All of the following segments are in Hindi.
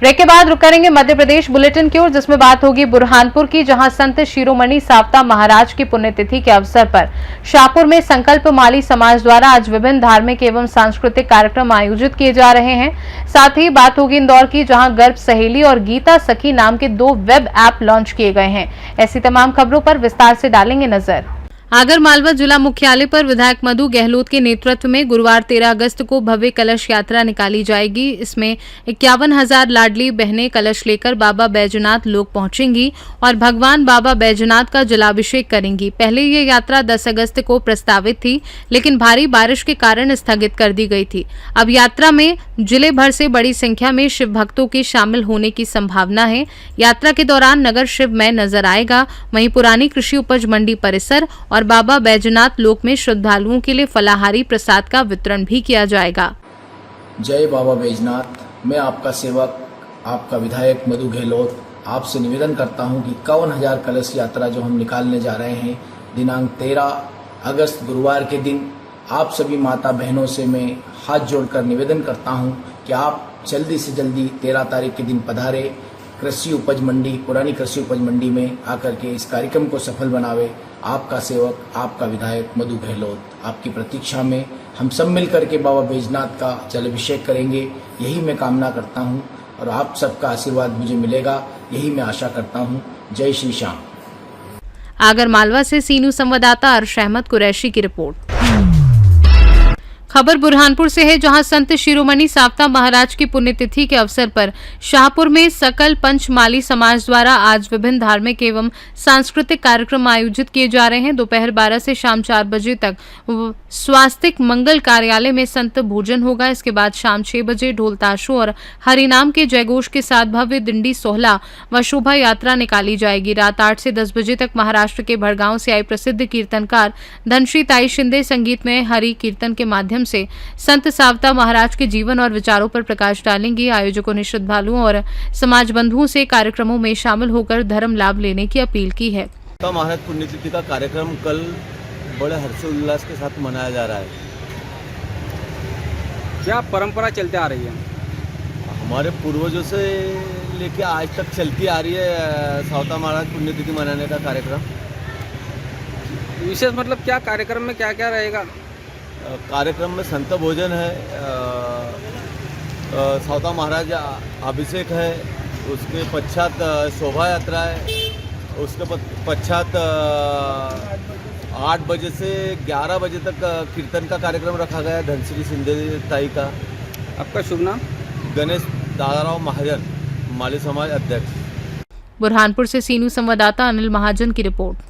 ब्रेक के बाद रुक करेंगे मध्य प्रदेश बुलेटिन की ओर, जिसमें बात होगी बुरहानपुर की, जहां संत शिरोमणि सावता महाराज की पुण्यतिथि के अवसर पर शाहपुर में संकल्प माली समाज द्वारा आज विभिन्न धार्मिक एवं सांस्कृतिक कार्यक्रम आयोजित किए जा रहे हैं। साथ ही बात होगी इंदौर की, जहां गर्भ सहेली और गीता सखी नाम के 2 वेब ऐप लॉन्च किए गए हैं। ऐसी तमाम खबरों पर विस्तार से डालेंगे नजर। आगर मालवा जिला मुख्यालय पर विधायक मधु गहलोत के नेतृत्व में गुरुवार 13 अगस्त को भव्य कलश यात्रा निकाली जाएगी। इसमें 51,000 लाडली बहनें कलश लेकर बाबा बैजनाथ लोग पहुंचेंगी और भगवान बाबा बैजनाथ का जलाभिषेक करेंगी। पहले ये यात्रा 10 अगस्त को प्रस्तावित थी, लेकिन भारी बारिश के कारण स्थगित कर दी गई थी। अब यात्रा में जिले भर से बड़ी संख्या में शिव भक्तों के शामिल होने की संभावना है। यात्रा के दौरान नगर शिवमय नजर आएगा। वहीं पुरानी कृषि उपज मंडी परिसर और बाबा बैजनाथ लोक में श्रद्धालुओं के लिए फलाहारी प्रसाद का वितरण भी किया जाएगा। जय बाबा बैजनाथ। मैं आपका सेवक, आपका विधायक मधु गहलोत आपसे निवेदन करता हूं कि 51,000 कलश यात्रा जो हम निकालने जा रहे हैं दिनांक 13 अगस्त गुरुवार के दिन, आप सभी माता बहनों से मैं हाथ जोड़कर निवेदन करता हूं कि आप जल्दी से जल्दी 13 तारीख के दिन पधारे कृषि उपज मंडी, पुरानी कृषि उपज मंडी में आकर के इस कार्यक्रम को सफल बनावे। आपका सेवक, आपका विधायक मधु गहलोत आपकी प्रतीक्षा में हम सब मिलकर के बाबा बैजनाथ का जलाभिषेक करेंगे। यही मैं कामना करता हूं और आप सबका आशीर्वाद मुझे मिलेगा, यही मैं आशा करता हूं। जय श्री श्याम। आगर मालवा से सीनू संवाददाता अर्श अहमद कुरैशी की रिपोर्ट। खबर बुरहानपुर से है, जहां संत शिरोमणि सावता महाराज की पुण्यतिथि के अवसर पर शाहपुर में सकल पंच माली समाज द्वारा आज विभिन्न धार्मिक एवं सांस्कृतिक कार्यक्रम आयोजित किए जा रहे हैं। दोपहर 12 से शाम 4 बजे तक स्वास्तिक मंगल कार्यालय में संत भोजन होगा। इसके बाद शाम 6 बजे ढोल ताशों और हरिनाम के जयघोष के साथ भव्य दिंडी सोहला व शोभा यात्रा निकाली जाएगी। रात 8 से 10 बजे तक महाराष्ट्र के भड़गांव से आए प्रसिद्ध कीर्तनकार धनश्री ताई शिंदे संगीत में हरि कीर्तन के माध्यम से संत सावता महाराज के जीवन और विचारों पर प्रकाश डालेंगे। आयोजकों ने श्रद्धालुओं और समाज बंधुओं से कार्यक्रमों में शामिल होकर धर्म लाभ लेने की अपील की है। महाराज पुण्यतिथि का कार्यक्रम कल बड़े हर्षोल्लास के साथ मनाया जा रहा है। क्या परंपरा चलते आ रही है? हमारे पूर्वजों से लेके आज तक चलती आ रही है सावता महाराज पुण्यतिथि मनाने का कार्यक्रम। विशेष मतलब क्या कार्यक्रम में क्या क्या रहेगा? कार्यक्रम में संत भोजन है, सावता महाराज अभिषेक है, उसके पश्चात शोभा यात्रा है, उसके पश्चात 8 बजे से 11 बजे तक कीर्तन का कार्यक्रम रखा गया है धनश्री शिंदे ताई का। आपका शुभ नाम? गणेश दादाराव महाजन, माली समाज अध्यक्ष। बुरहानपुर से सीनू संवाददाता अनिल महाजन की रिपोर्ट।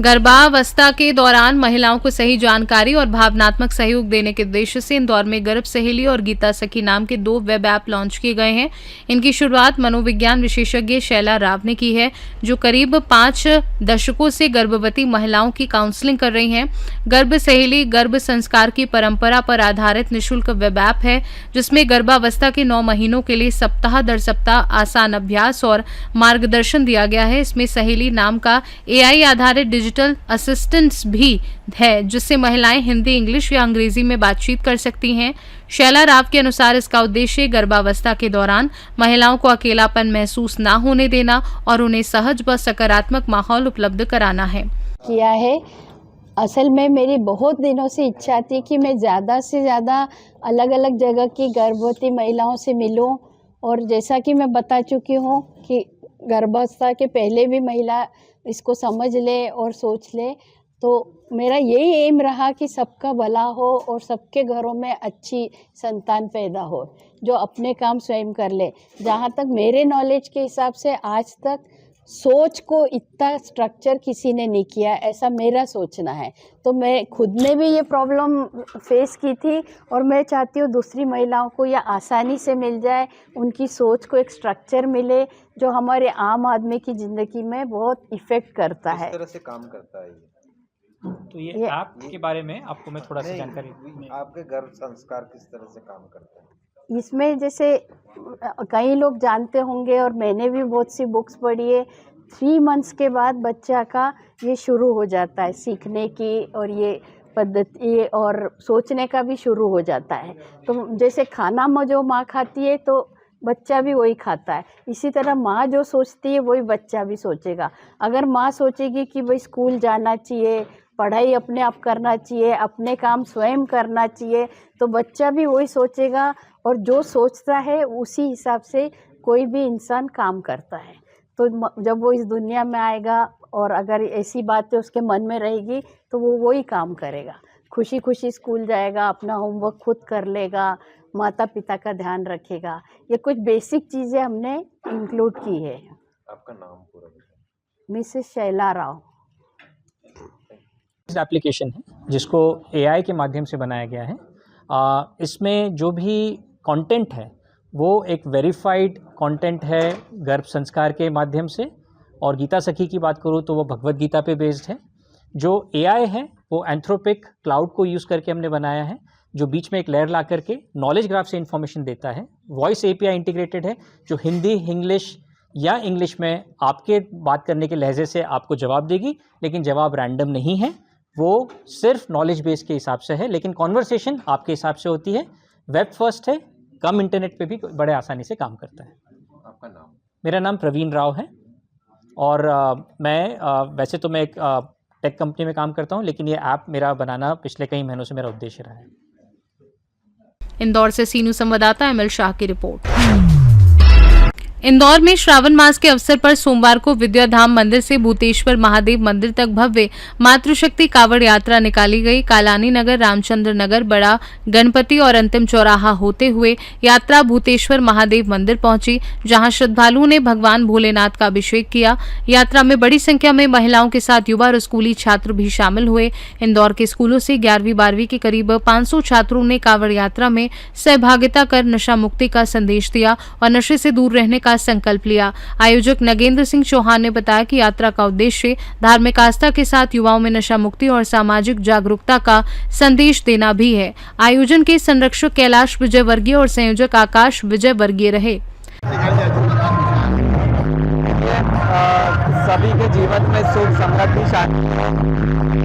गर्भावस्था के दौरान महिलाओं को सही जानकारी और भावनात्मक सहयोग देने के उद्देश्य से इंदौर में गर्भ सहेली और गीता सखी नाम के 2 वेब ऐप लॉन्च किए गए हैं। इनकी शुरुआत मनोविज्ञान विशेषज्ञ शैला राव ने की है, जो करीब 5 दशकों से गर्भवती महिलाओं की काउंसलिंग कर रही हैं। गर्भ सहेली गर्भ संस्कार की परंपरा पर आधारित निःशुल्क वेब ऐप है, जिसमें गर्भावस्था के 9 महीनों के लिए सप्ताह दर सप्ताह आसान अभ्यास और मार्गदर्शन दिया गया है। इसमें सहेली नाम का AI आधारित डिजिटल असिस्टेंट्स भी है, जिससे महिलाएं हिंदी, इंग्लिश या अंग्रेजी में बातचीत कर सकती हैं। शैला राव के अनुसार इसका उद्देश्य गर्भावस्था के दौरान महिलाओं को अकेलापन महसूस ना होने देना और उन्हें सहज व सकारात्मक माहौल उपलब्ध कराना है। किया है। असल में मेरी बहुत दिनों से इच्छा थी कि मैं ज़्यादा से ज़्यादा अलग अलग जगह की गर्भवती महिलाओं से मिलूं, और जैसा कि मैं बता चुकी हूं कि गर्भावस्था के पहले भी महिला इसको समझ ले और सोच ले, तो मेरा यही एम रहा कि सबका भला हो और सबके घरों में अच्छी संतान पैदा हो, जो अपने काम स्वयं कर ले। जहाँ तक मेरे नॉलेज के हिसाब से आज तक सोच को इतना स्ट्रक्चर किसी ने नहीं किया, ऐसा मेरा सोचना है। तो मैं खुद ने भी ये प्रॉब्लम फेस की थी और मैं चाहती हूँ दूसरी महिलाओं को ये आसानी से मिल जाए, उनकी सोच को एक स्ट्रक्चर मिले जो हमारे आम आदमी की ज़िंदगी में बहुत इफ़ेक्ट करता है। किस तरह से काम करता है ये? तो ये ऐप के बारे में आपको मैं थोड़ा सा जानकारी। आपके गर्भ संस्कार किस तरह से काम करता है? इसमें जैसे कई लोग जानते होंगे और मैंने भी बहुत सी बुक्स पढ़ी है, 3 मंथ्स के बाद बच्चा का ये शुरू हो जाता है सीखने की, और ये पद्धति और सोचने का भी शुरू हो जाता है। तो जैसे खाना में जो माँ खाती है तो बच्चा भी वही खाता है, इसी तरह माँ जो सोचती है वही बच्चा भी सोचेगा। अगर माँ सोचेगी कि भाई स्कूल जाना चाहिए, पढ़ाई अपने आप करना चाहिए, अपने काम स्वयं करना चाहिए, तो बच्चा भी वही सोचेगा और जो सोचता है उसी हिसाब से कोई भी इंसान काम करता है। तो जब वो इस दुनिया में आएगा और अगर ऐसी बातें उसके मन में रहेगी तो वो वही काम करेगा, खुशी खुशी स्कूल जाएगा, अपना होमवर्क खुद कर लेगा, माता पिता का ध्यान रखेगा। ये कुछ बेसिक चीज़ें हमने इंक्लूड की है। आपका नाम पूरा बताइए। मिसेस शैला राव। एप्लीकेशन है जिसको एआई के माध्यम से बनाया गया है। इसमें जो भी कंटेंट है वो एक वेरीफाइड कंटेंट है गर्भ संस्कार के माध्यम से, और गीता सखी की बात करूँ तो वो भगवत गीता पे बेस्ड है। जो एआई है वो एंथ्रोपिक क्लाउड को यूज़ करके हमने बनाया है, जो बीच में एक लेयर ला करके नॉलेज ग्राफ से इन्फॉर्मेशन देता है। वॉइस एपीआई इंटीग्रेटेड है जो हिंदी, इंग्लिश या इंग्लिश में आपके बात करने के लहजे से आपको जवाब देगी, लेकिन जवाब रैंडम नहीं है, वो सिर्फ नॉलेज बेस के हिसाब से है, लेकिन कॉन्वर्सेशन आपके हिसाब से होती है। वेब फर्स्ट है, कम इंटरनेट पे भी बड़े आसानी से काम करता है। आपका नाम? मेरा नाम प्रवीण राव है और मैं वैसे तो मैं एक टेक कंपनी में काम करता हूँ, लेकिन ये ऐप मेरा बनाना पिछले कई महीनों से मेरा उद्देश्य रहा है। इंदौर से सीनू संवाददाता एमएल शाह की रिपोर्ट। इंदौर में श्रावण मास के अवसर पर सोमवार को विद्याधाम मंदिर से भूतेश्वर महादेव मंदिर तक भव्य मातृशक्ति कावड़ यात्रा निकाली गई। कालानी नगर, रामचंद्र नगर, बड़ा गणपति और अंतिम चौराहा होते हुए यात्रा भूतेश्वर महादेव मंदिर पहुंची, जहां श्रद्धालुओं ने भगवान भोलेनाथ का अभिषेक किया। यात्रा में बड़ी संख्या में महिलाओं के साथ युवा और स्कूली छात्र भी शामिल हुए। इंदौर के स्कूलों से 11वीं-12वीं के करीब 500 छात्रों ने कावड़ यात्रा में सहभागिता कर नशा मुक्ति का संदेश दिया और नशे से दूर रहने का संकल्प लिया। आयोजक नगेंद्र सिंह चौहान ने बताया कि यात्रा का उद्देश्य धार्मिक आस्था के साथ युवाओं में नशा मुक्ति और सामाजिक जागरूकता का संदेश देना भी है। आयोजन के संरक्षक कैलाश विजय वर्गीय और संयोजक आकाश विजय वर्गीय रहे। सभी के जीवन में सुख, समृद्धि, शांति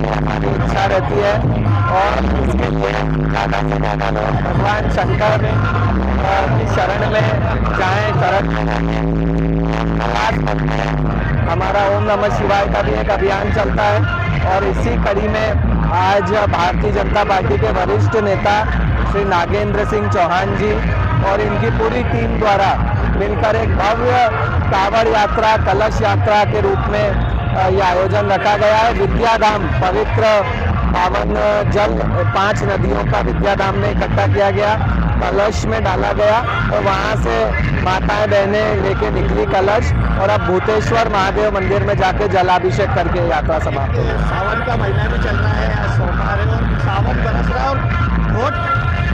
हमारी इच्छा रहती है और इसके लिए ज़्यादा से ज़्यादा लोग भगवान शंकर की शरण में जाएं, शरण प्रयास करते हैं। हमारा ओम नमः शिवाय का भी एक अभियान चलता है और इसी कड़ी में आज भारतीय जनता पार्टी के वरिष्ठ नेता श्री नागेंद्र सिंह चौहान जी और इनकी पूरी टीम द्वारा मिलकर एक भव्य कावड़ यात्रा, कलश यात्रा के रूप में यह आयोजन रखा गया है। विद्याधाम, पवित्र पावन जल 5 नदियों का विद्याधाम में इकट्ठा किया गया, कलश में डाला गया और वहाँ से माताएं बहनें लेके निकली कलश और अब भूतेश्वर महादेव मंदिर में जाके जलाभिषेक करके यात्रा समाप्त हो गई। सावन का महीना भी चल रहा है, आज सोमवार है और सावन बरस रहा है और बहुत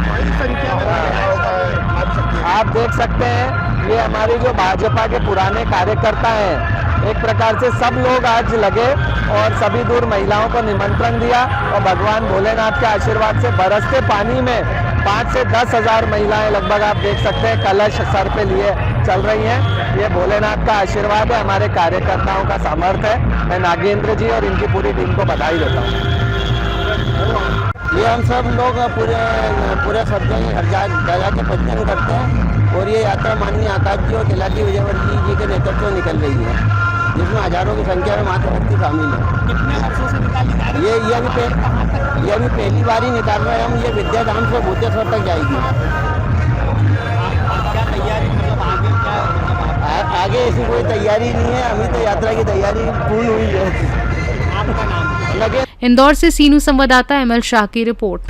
बड़ी संख्या में आप देख सकते हैं ये हमारी जो भाजपा के पुराने कार्यकर्ता हैं, एक प्रकार से सब लोग आज लगे और सभी दूर महिलाओं को निमंत्रण दिया और भगवान भोलेनाथ के आशीर्वाद से बरसते पानी में 5 से 10 हज़ार महिलाएं लगभग आप देख सकते हैं कलश सर पे लिए चल रही हैं। ये भोलेनाथ का आशीर्वाद है, हमारे कार्यकर्ताओं का सामर्थ्य है। मैं नागेंद्र जी और इनकी पूरी टीम को बधाई देता हूँ। ये हम सब लोग पूरे श्रद्धा के पंचन करते हैं और ये यात्रा माननीय आकाश जी और कैलाशी विजयवर्गीय जी के नेतृत्व में निकल रही है, जिसमें हजारों की संख्या में मातृशक्ति शामिल है। कितने वर्षों से निकाली जा रही है? ये अभी पहली बार ही निकाल रहे हैं हम। ये विद्याधाम से भूतेश्वर तक जाएगी। क्या तैयारी, मतलब आगे क्या आगे ऐसी कोई तैयारी नहीं है, अभी तो यात्रा की तैयारी पूर्ण हुई है। आपका नाम? लगे। इंदौर से सीनू संवाददाता एमएल शाह की रिपोर्ट।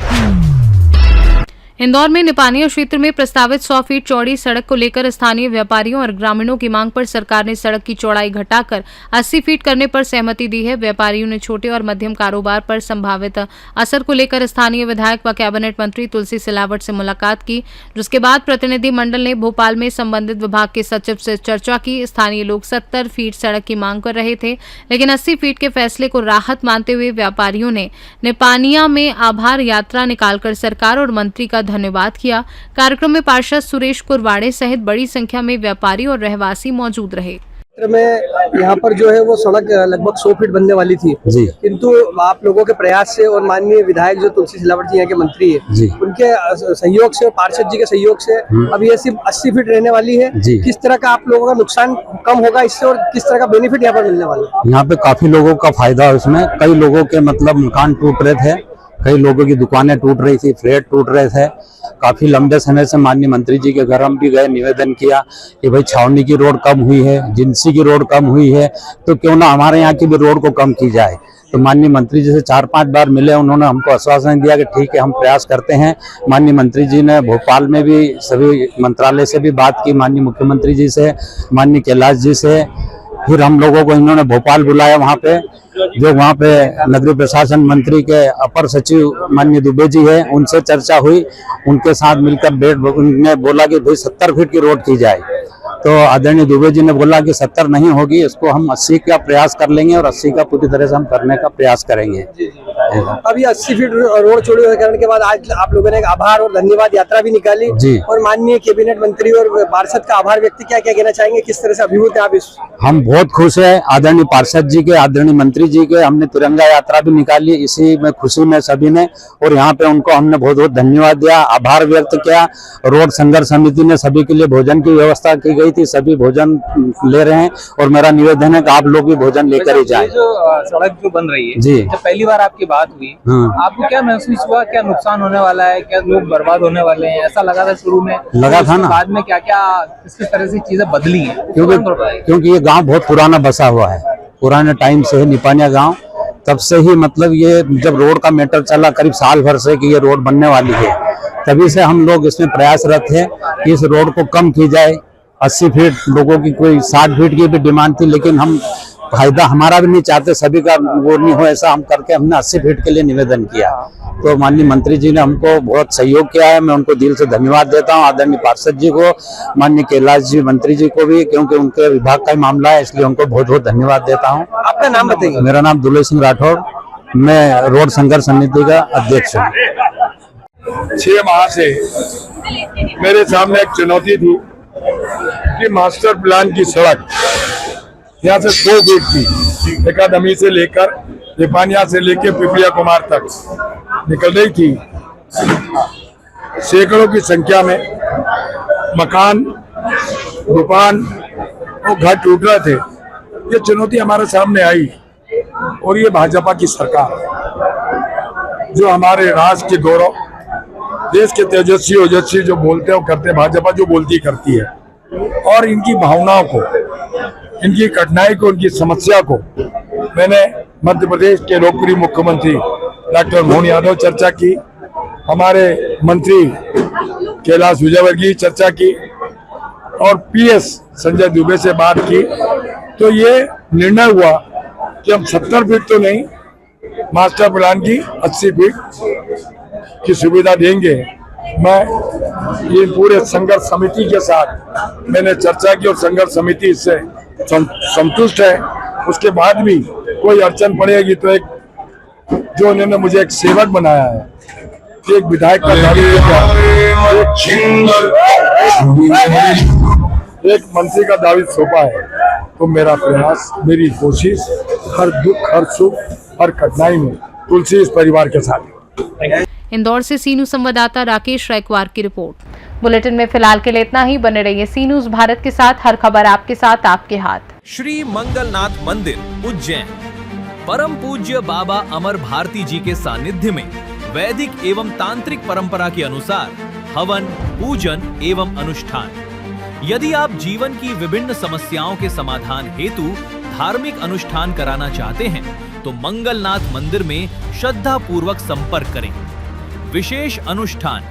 इंदौर में निपानिया क्षेत्र में प्रस्तावित 100 फीट चौड़ी सड़क को लेकर स्थानीय व्यापारियों और ग्रामीणों की मांग पर सरकार ने सड़क की चौड़ाई घटाकर 80 फीट करने पर सहमति दी है। व्यापारियों ने छोटे और मध्यम कारोबार पर संभावित असर को लेकर स्थानीय विधायक व कैबिनेट मंत्री तुलसी सिलावट से मुलाकात की, जिसके बाद प्रतिनिधि मंडल ने भोपाल में संबंधित विभाग के सचिव से चर्चा की। स्थानीय लोग 70 फीट सड़क की मांग कर रहे थे, लेकिन 80 फीट के फैसले को राहत मानते हुए व्यापारियों ने निपानिया में आभार यात्रा निकालकर सरकार और मंत्री का धन्यवाद किया। कार्यक्रम में पार्षद सुरेश कुरवाड़े सहित बड़ी संख्या में व्यापारी और रहवासी मौजूद रहे। में यहाँ पर जो है वो सड़क लगभग 100 फीट बनने वाली थी जी किंतु आप लोगों के प्रयास से और माननीय विधायक जो तुलसी सिलावट जी यहाँ के मंत्री है जी उनके सहयोग से, पार्षद जी के सहयोग से अब ये सिर्फ 80 फीट रहने वाली है। जी। किस तरह का आप लोगों का नुकसान कम होगा इससे और किस तरह का बेनिफिट यहाँ पर मिलने वाला है? यहाँ पे काफी लोगों का फायदा है उसमें। कई लोगों के मतलब मकान टूट रहे थे, कई लोगों की दुकानें टूट रही थी, फ्लैट टूट रहे थे। काफी लंबे समय से माननीय मंत्री जी के घर हम भी गए, निवेदन किया कि भाई छावनी की रोड कम हुई है, जिंसी की रोड कम हुई है, तो क्यों ना हमारे यहाँ की भी रोड को कम की जाए। तो माननीय मंत्री जी से 4-5 बार मिले, उन्होंने हमको आश्वासन दिया कि ठीक है हम प्रयास करते हैं। माननीय मंत्री जी ने भोपाल में भी सभी मंत्रालय से भी बात की, माननीय मुख्यमंत्री जी से, माननीय कैलाश जी से। फिर हम लोगों को इन्होंने भोपाल बुलाया, वहाँ पे जो वहाँ पे नगरीय प्रशासन मंत्री के अपर सचिव माननीय दुबे जी है, उनसे चर्चा हुई। उनके साथ मिलकर उन्होंने बोला कि भाई 70 फीट की रोड की जाए। तो आदरणीय दुबे जी ने बोला कि 70 नहीं होगी, इसको हम 80 का प्रयास कर लेंगे और 80 का पूरी तरह से हम करने का प्रयास करेंगे। अभी 80 फीट रोड चौड़ी करने के बाद आज आप लोगों ने एक आभार और धन्यवाद यात्रा भी निकाली जी। और माननीय कैबिनेट मंत्री और पार्षद का आभार व्यक्त क्या क्या कहना चाहेंगे, किस तरह से अभिभूत है आप इस? हम बहुत खुश हैं आदरणीय पार्षद जी के, आदरणीय मंत्री जी के। हमने तिरंगा यात्रा भी निकाली इसी में खुशी में सभी ने, और यहाँ पे उनको हमने बहुत बहुत धन्यवाद दिया, आभार व्यक्त किया। रोड संघर्ष समिति ने सभी के लिए भोजन की व्यवस्था की गई थी, सभी भोजन ले रहे हैं और मेरा निवेदन है कि आप लोग भी भोजन लेकर ही जाएं। जो सड़क जो बन रही है जी, जब पहली बार आपकी बात हुई आपको क्या महसूस हुआ, क्या नुकसान होने वाला है, क्या लोग बर्बाद होने वाले हैं? ऐसा लगा था शुरू में, लगा था ना। बाद में क्या क्या किस तरह से चीजें बदली हैं? क्योंकि ये गांव बहुत पुराना बसा हुआ है, पुराने टाइम से है निपानिया गांव। तब से ही मतलब ये जब रोड का मैटर चला करीब साल भर से कि ये रोड बनने वाली है, तभी से हम लोग इसमें प्रयासरत है कि इस रोड को कम की जाए। 80 फीट लोगों की, कोई 60 फीट की भी डिमांड थी, लेकिन हम फायदा हमारा भी नहीं चाहते, सभी का वो नहीं हो, ऐसा हम करके हमने 80 फीट के लिए निवेदन किया। तो माननीय मंत्री जी ने हमको बहुत सहयोग किया है, मैं उनको दिल से धन्यवाद देता हूं। आदरणीय पार्षद जी को, माननीय कैलाश जी मंत्री जी को भी, क्योंकि उनके विभाग का ही मामला है, इसलिए उनको बहुत बहुत धन्यवाद देता हूँ। आपका नाम बताइए। मेरा नाम दुलई सिंह राठौड़, मैं रोड संघर्ष समिति का अध्यक्ष हूँ। 6 माह से मेरे सामने एक चुनौती थी कि मास्टर प्लान की सड़क यहाँ से 100 फीट थी, एकाडमी से लेकर निपानिया से लेकर पिपलिया कुमार तक निकल रही थी। सैकड़ों की संख्या में मकान, दुकान और घर टूट रहे थे। ये चुनौती हमारे सामने आई और ये भाजपा की सरकार जो हमारे राष्ट्र के गौरव, देश के तेजस्वी ओजस्वी जो बोलते हैं करते हैं, भाजपा जो बोलती करती है। और इनकी भावनाओं को, इनकी कठिनाई को, इनकी समस्या को मैंने मध्य प्रदेश के लोकप्रिय मुख्यमंत्री डॉक्टर मोहन यादव चर्चा की, हमारे मंत्री कैलाश विजयवर्गीय चर्चा की और पीएस संजय दुबे से बात की। तो ये निर्णय हुआ कि हम 70 फीट तो नहीं, मास्टर प्लान की 80 फीट की सुविधा देंगे। मैं ये पूरे संघर्ष समिति के साथ मैंने चर्चा की और संघर्ष समिति इससे संतुष्ट है। उसके बाद भी कोई अड़चन पड़ेगी तो एक जो उन्होंने मुझे एक सेवक बनाया है, एक विधायक का एक मंत्री का दायित्व सौंपा है, तो मेरा प्रयास, मेरी कोशिश हर दुख, हर सुख, हर कठिनाई में तुलसी इस परिवार के साथ। इंदौर से सी न्यूज संवाददाता राकेश रायकवार की रिपोर्ट। बुलेटिन में फिलहाल के लिए इतना ही। बने रहिए सी न्यूज भारत के साथ, हर खबर आपके साथ, आपके हाथ। श्री मंगलनाथ मंदिर उज्जैन, परम पूज्य बाबा अमर भारती जी के सानिध्य में वैदिक एवं तांत्रिक परंपरा के अनुसार हवन, पूजन एवं अनुष्ठान। यदि आप जीवन की विभिन्न समस्याओं के समाधान हेतु धार्मिक अनुष्ठान कराना चाहते हैं तो मंगलनाथ मंदिर में श्रद्धा पूर्वक संपर्क करें। विशेष अनुष्ठान,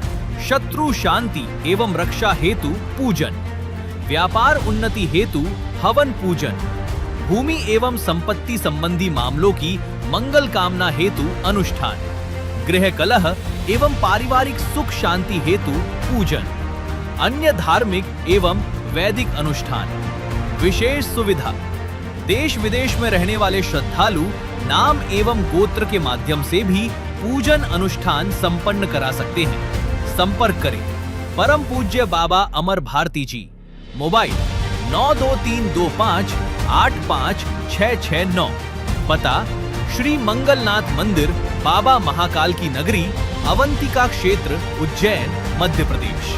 शत्रु शांति एवं रक्षा हेतु पूजन, व्यापार उन्नति हेतु हवन पूजन, भूमि एवं संपत्ति संबंधी मामलों की मंगल कामना हेतु अनुष्ठान, गृह कलह एवं पारिवारिक सुख शांति हेतु पूजन, अन्य धार्मिक एवं वैदिक अनुष्ठान। विशेष सुविधा, देश विदेश में रहने वाले श्रद्धालु नाम एवं गोत्र के माध्यम से भी पूजन अनुष्ठान संपन्न करा सकते हैं। संपर्क करें परम पूज्य बाबा अमर भारती जी, मोबाइल 92325 05669। पता श्री मंगलनाथ मंदिर, बाबा महाकाल की नगरी, अवंतिका क्षेत्र, उज्जैन, मध्य प्रदेश।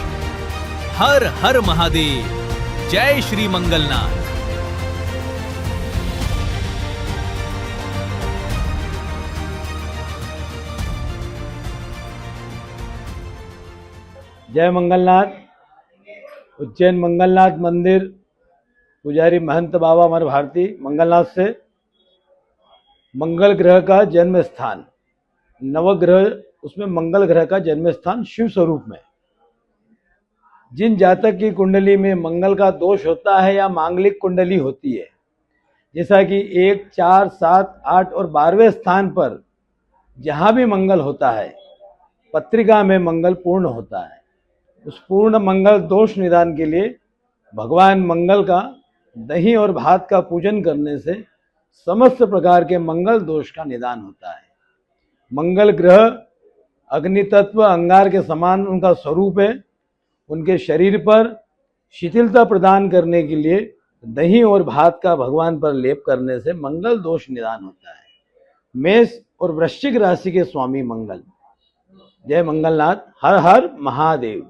हर हर महादेव, जय श्री मंगलनाथ। जय मंगलनाथ। उज्जैन मंगलनाथ मंदिर, पुजारी महंत बाबा अमर भारती मंगलनाथ से, मंगल ग्रह का जन्म स्थान, नवग्रह उसमें मंगल ग्रह का जन्म स्थान शिव स्वरूप में। जिन जातक की कुंडली में मंगल का दोष होता है या मांगलिक कुंडली होती है, जैसा कि 1, 4, 7, 8 और 12वें स्थान पर जहाँ भी मंगल होता है, पत्रिका में मंगल पूर्ण होता है। उस पूर्ण मंगल दोष निदान के लिए भगवान मंगल का दही और भात का पूजन करने से समस्त प्रकार के मंगल दोष का निदान होता है। मंगल ग्रह अग्नि तत्व अंगार के समान उनका स्वरूप है। उनके शरीर पर शिथिलता प्रदान करने के लिए दही और भात का भगवान पर लेप करने से मंगल दोष निदान होता है। मेष और वृश्चिक राशि के स्वामी मंगल। जय मंगलनाथ। हर हर महादेव।